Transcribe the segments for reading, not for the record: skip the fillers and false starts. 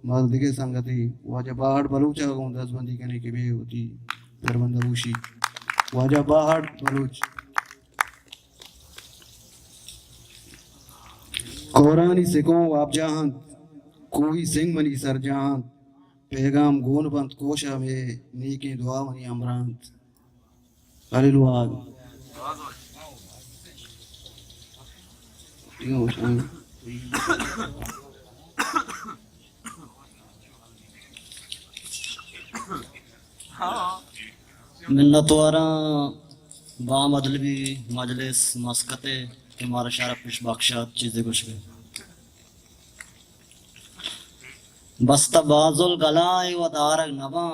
मर्द के संगति वाजा बाहर बलूच आगों 10 बंदी कहने की बे होती फिर बंदरूशी वाजा बाहर बलूच कोरानी सिखों आप जहां कोई सिंह मनी सर जहां पैगाम गोन बंद कोशा में नीकी दुआ मनी अमरांत हालेलुया मिन्नतवारा बामदलबी मजलिस मस्कते तुम्हारा शारा पिश बख्शा चीज़ें कुछ भी बस्ता बाजुल गलाए व दारग नवा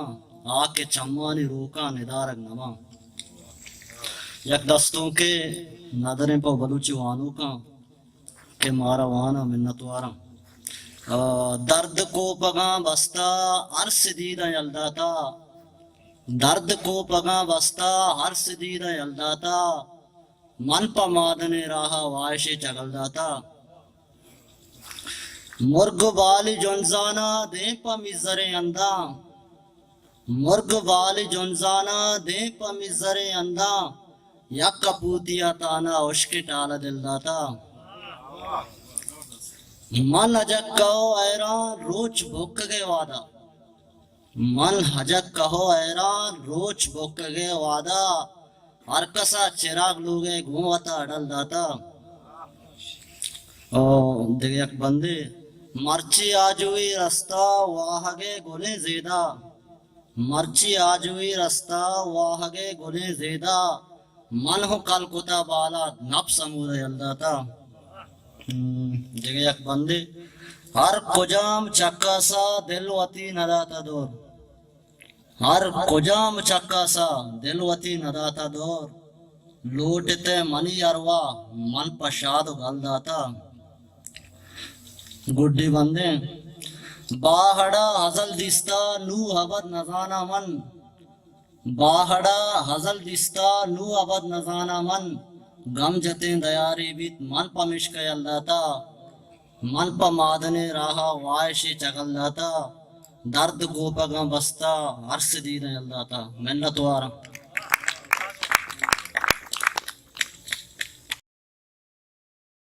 आके चम्मानी रोका निदारग नवा यक दस्तों के नदरें पर बलूची वानों का के मारा वाना मिन्नतवारा दर्द को पगा बस्ता अर्श दीदा यल्दाता दर्द को पगा बस्ता अर्श दीदा यल्दाता मन पा मादने राहा वायशे चगलदाता मुर्ग वाली जुनजाना दे पा मिजरे अंदा मुर्ग वाली जुनजाना दे पा मिजरे अंदा यक कपूतिया ताना उश्के टाला दिलदाता मन हजक कहो ऐरान रोज भुक गए वादा मन हजक कहो ऐरान रोज भुक गए वादा हर कसा चिराग लोगे घूमता अडल दाता ओ देख एक बंदे मर्ची आज हुई रास्ता वाहगे गुले जेदा मर्ची आज हुई रास्ता वाहगे गुले जेदा मन हो कल कुता बाला नप समुद्र यल्दाता देख एक बंदे हर कुजाम चक्का सा दिलवती नदाता दूर हर कुजाम चक्का सा दिलवती नदाता दूर लूटते मनी अरवा मन पशाद गलदाता गुड्डी बंदे बाहड़ा हजल दिस्ता नू अबद नजाना मन बाहड़ा हजल दिस्ता नू अबद नजाना मन गम जते दयारी बीत मन पमिश कयलदाता मन प मादने राहा वायशे चगलदाता दर्द गोपगा बस्ता अर्श दी यल्दाता मिन्नतवारा